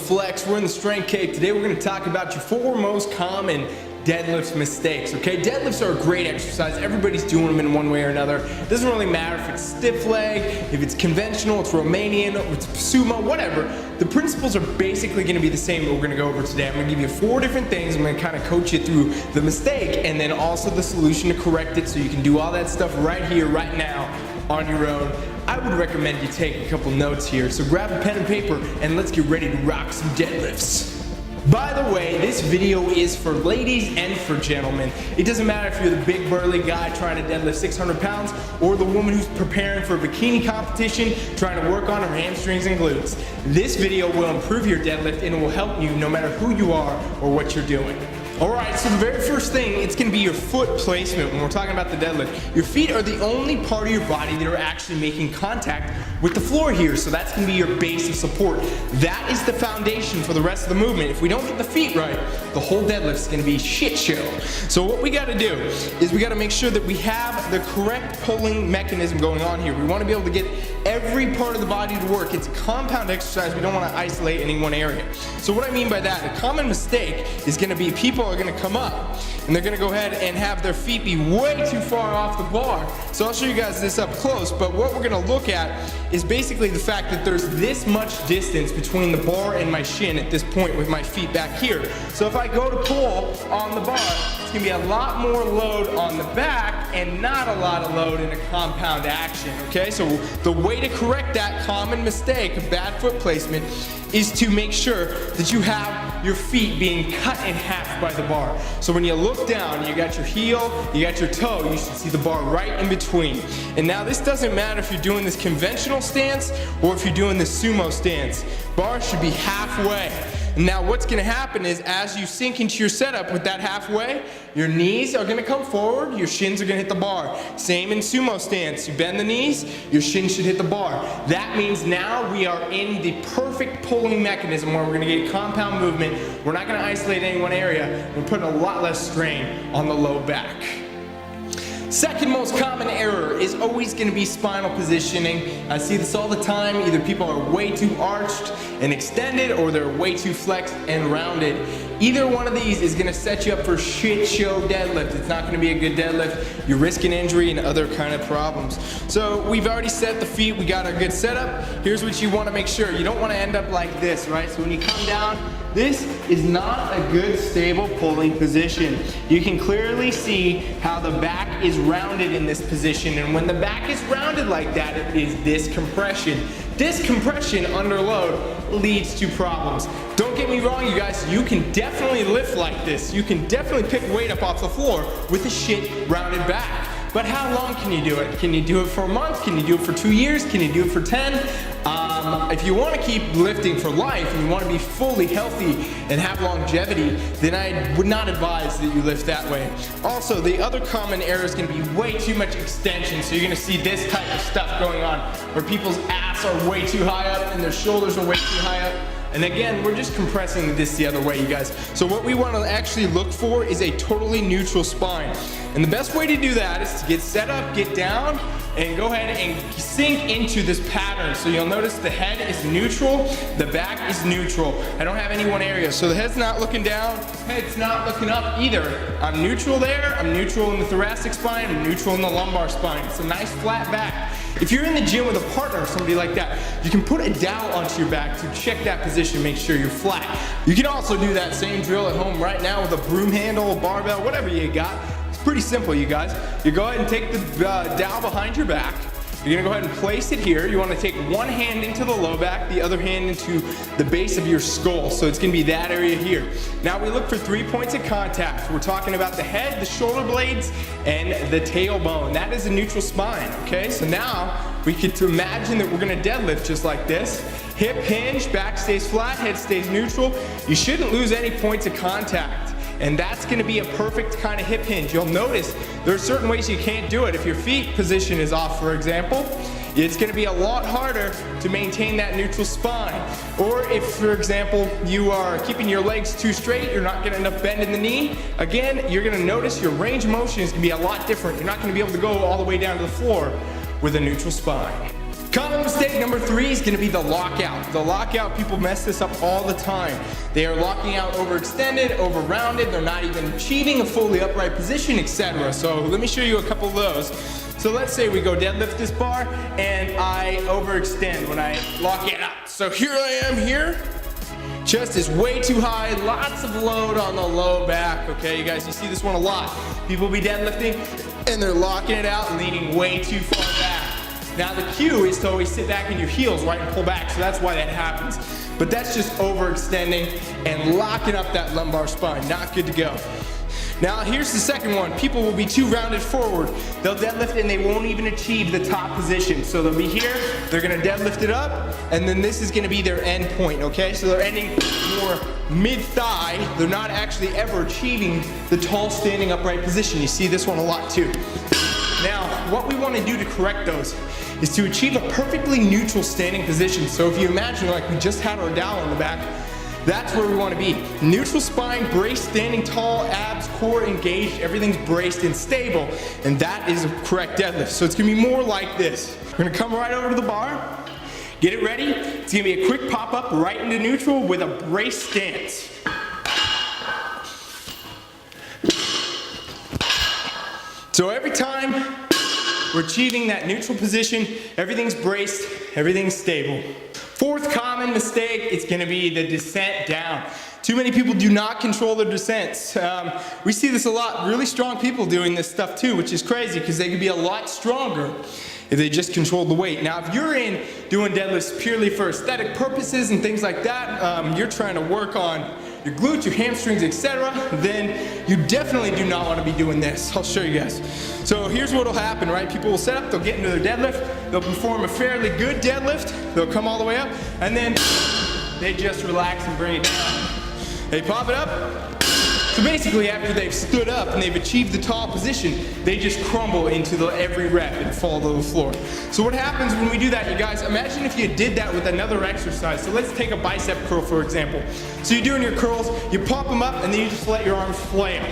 Flex. We're in the Strength Cave. Today we're going to talk about your 4 most common deadlift mistakes, okay? Deadlifts are a great exercise. Everybody's doing them in one way or another. It doesn't really matter if it's stiff leg, if it's conventional, it's Romanian, or it's sumo, whatever. The principles are basically going to be the same that we're going to go over today. I'm going to give you 4 different things. I'm going to kind of coach you through the mistake and then also the solution to correct it so you can do all that stuff right here, right now, on your own. I would recommend you take a couple notes here. So grab a pen and paper and let's get ready to rock some deadlifts. By the way, this video is for ladies and for gentlemen. It doesn't matter if you're the big burly guy trying to deadlift 600 pounds or the woman who's preparing for a bikini competition trying to work on her hamstrings and glutes. This video will improve your deadlift and it will help you no matter who you are or what you're doing. Alright, so the very first thing, it's going to be your foot placement when we're talking about the deadlift. Your feet are the only part of your body that are actually making contact with the floor here, so that's going to be your base of support. That is the foundation for the rest of the movement. If we don't get the feet right, the whole deadlift is going to be a shit show. So what we got to do is we got to make sure that we have the correct pulling mechanism going on here. We want to be able to get every part of the body to work. It's a compound exercise. We don't want to isolate any one area. So what I mean by that, a common mistake is going to be people are going to come up and they're going to go ahead and have their feet be way too far off the bar. So I'll show you guys this up close, but what we're going to look at is basically the fact that there's this much distance between the bar and my shin at this point with my feet back here. So if I go to pull on the bar, it's going to be a lot more load on the back and not a lot of load in a compound action, okay? So the way to correct that common mistake of bad foot placement is to make sure that you have your feet being cut in half by the bar. So when you look down, you got your heel, you got your toe, you should see the bar right in between. And now this doesn't matter if you're doing this conventional stance or if you're doing this sumo stance. Bar should be halfway. Now what's going to happen is as you sink into your setup with that halfway, your knees are going to come forward, your shins are going to hit the bar. Same in sumo stance. You bend the knees, your shins should hit the bar. That means now we are in the perfect pulling mechanism where we're going to get compound movement. We're not going to isolate any one area. We're putting a lot less strain on the low back. Second most common error is always going to be spinal positioning. I see this all the time. Either people are way too arched and extended or they're way too flexed and rounded. Either one of these is going to set you up for shit show deadlift. It's not going to be a good deadlift. You're risking injury and other kind of problems. So we've already set the feet. We got our good setup. Here's what you want to make sure. You don't want to end up like this, right? So when you come down, this is not a good stable pulling position. You can clearly see how the back is rounded in this position, and when the back is rounded like that, it is discompression. Discompression under load leads to problems. Don't get me wrong, you guys, you can definitely lift like this. You can definitely pick weight up off the floor with a shit rounded back. But how long can you do it? Can you do it for a month? Can you do it for 2 years? Can you do it for 10? If you want to keep lifting for life and you want to be fully healthy and have longevity, then I would not advise that you lift that way. Also, the other common error is going to be way too much extension. So you're going to see this type of stuff going on where people's ass are way too high up and their shoulders are way too high up. And again, we're just compressing this the other way, you guys. So what we want to actually look for is a totally neutral spine. And the best way to do that is to get set up, get down, and go ahead and sink into this pattern. So you'll notice the head is neutral, the back is neutral. I don't have any one area. So the head's not looking down, head's not looking up either. I'm neutral there, I'm neutral in the thoracic spine, I'm neutral in the lumbar spine. It's a nice flat back. If you're in the gym with a partner or somebody like that, you can put a dowel onto your back to check that position, make sure you're flat. You can also do that same drill at home right now with a broom handle, a barbell, whatever you got. It's pretty simple, you guys. You go ahead and take the dowel behind your back. You're gonna go ahead and place it here. You wanna take one hand into the low back, the other hand into the base of your skull. So it's gonna be that area here. Now we look for 3 points of contact. We're talking about the head, the shoulder blades, and the tailbone. That is a neutral spine, okay? So now we could imagine that we're gonna deadlift just like this. Hip hinge, back stays flat, head stays neutral. You shouldn't lose any points of contact. And that's going to be a perfect kind of hip hinge. You'll notice there are certain ways you can't do it. If your feet position is off, for example, it's going to be a lot harder to maintain that neutral spine. Or if, for example, you are keeping your legs too straight, you're not getting enough bend in the knee, again, you're going to notice your range of motion is going to be a lot different. You're not going to be able to go all the way down to the floor with a neutral spine. Common mistake number 3 is gonna be the lockout. The lockout, people mess this up all the time. They are locking out overextended, over-rounded, they're not even achieving a fully upright position, etc. So let me show you a couple of those. So let's say we go deadlift this bar and I overextend when I lock it out. So here I am here. Chest is way too high, lots of load on the low back, okay? You guys, you see this one a lot. People be deadlifting and they're locking it out and leaning way too far back. Now the cue is to always sit back in your heels, right, and pull back, so that's why that happens. But that's just overextending and locking up that lumbar spine, not good to go. Now here's the second one. People will be too rounded forward. They'll deadlift and they won't even achieve the top position. So they'll be here, they're gonna deadlift it up, and then this is gonna be their end point, okay? So they're ending more mid-thigh. They're not actually ever achieving the tall standing upright position. You see this one a lot too. Now, what we wanna do to correct those is to achieve a perfectly neutral standing position. So if you imagine like we just had our dowel in the back, that's where we want to be. Neutral spine, braced, standing tall, abs, core engaged, everything's braced and stable, and that is a correct deadlift. So it's gonna be more like this. We're gonna come right over to the bar, get it ready. It's gonna be a quick pop up right into neutral with a braced stance. So every time we're achieving that neutral position, everything's braced, everything's stable. Fourth common mistake, it's gonna be the descent down. Too many people do not control their descents. We see this a lot, really strong people doing this stuff too, which is crazy because they could be a lot stronger if they just controlled the weight. Now, if you're in doing deadlifts purely for aesthetic purposes and things like that, you're trying to work on your glutes, your hamstrings, etc., then you definitely do not want to be doing this. I'll show you guys. So here's what will happen, right? People will set up, they'll get into their deadlift, they'll perform a fairly good deadlift, they'll come all the way up, and then they just relax and bring it down. They pop it up. So basically, after they've stood up and they've achieved the tall position, they just crumble into every rep and fall to the floor. So what happens when we do that, you guys, imagine if you did that with another exercise. So let's take a bicep curl, for example. So you're doing your curls, you pop them up, and then you just let your arms flail.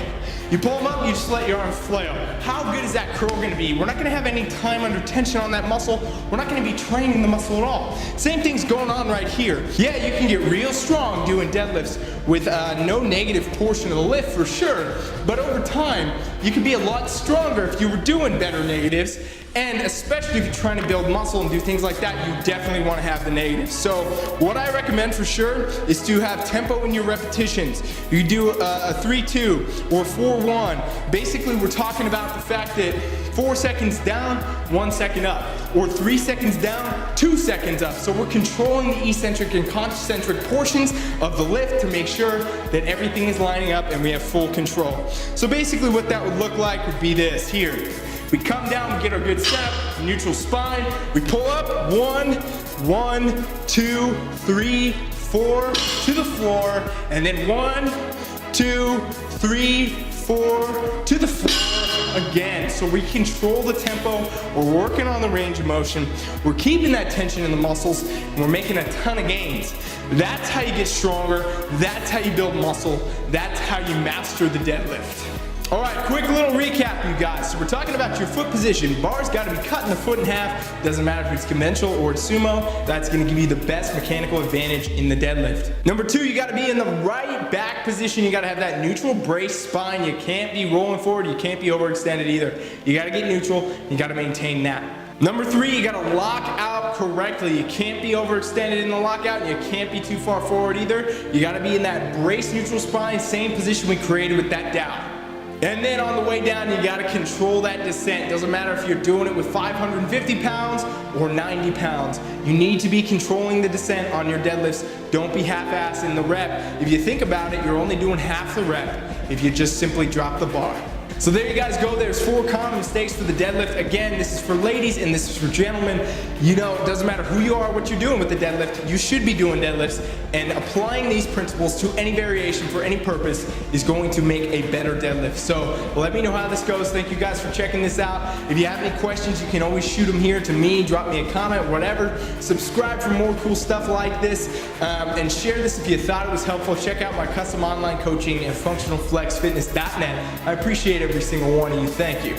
You pull them up, you just let your arms flail. How good is that curl gonna be? We're not gonna have any time under tension on that muscle. We're not gonna be training the muscle at all. Same thing's going on right here. Yeah, you can get real strong doing deadlifts with no negative portion of the lift for sure, but over time, you can be a lot stronger if you were doing better negatives, and especially if you're trying to build muscle and do things like that, you definitely want to have the negatives. So what I recommend for sure is to have tempo in your repetitions. You do a 3-2 or 4-1. Basically, we're talking about the fact that 4 seconds down, 1 second up, or 3 seconds down, 2 seconds up. So we're controlling the eccentric and concentric portions of the lift to make sure that everything is lining up and we have full control. So basically what that would look like would be this here. We come down, we get our good setup, neutral spine, we pull up, 1, 2, 3, 4, to the floor, and then 1, 2, 3, 4, to the floor again. So we control the tempo, we're working on the range of motion, we're keeping that tension in the muscles, and we're making a ton of gains. That's how you get stronger, that's how you build muscle, that's how you master the deadlift. All right, quick little recap, you guys. So we're talking about your foot position. Bar's got to be cutting the foot in half. Doesn't matter if it's conventional or it's sumo. That's going to give you the best mechanical advantage in the deadlift. Number 2, you got to be in the right back position. You got to have that neutral braced spine. You can't be rolling forward. You can't be overextended either. You got to get neutral. You got to maintain that. Number 3, you got to lock out correctly. You can't be overextended in the lockout, and you can't be too far forward either. You got to be in that braced neutral spine, same position we created with that dowel. And then on the way down, you gotta control that descent. Doesn't matter if you're doing it with 550 pounds or 90 pounds. You need to be controlling the descent on your deadlifts. Don't be half-assed in the rep. If you think about it, you're only doing half the rep if you just simply drop the bar. So there you guys go. There's 4 common mistakes for the deadlift. Again, this is for ladies and this is for gentlemen. You know, it doesn't matter who you are, what you're doing with the deadlift. You should be doing deadlifts, and applying these principles to any variation for any purpose is going to make a better deadlift. So let me know how this goes. Thank you guys for checking this out. If you have any questions, you can always shoot them here to me, drop me a comment, whatever. Subscribe for more cool stuff like this, and share this if you thought it was helpful. Check out my custom online coaching at functionalflexfitness.net. I appreciate every single one of you. Thank you.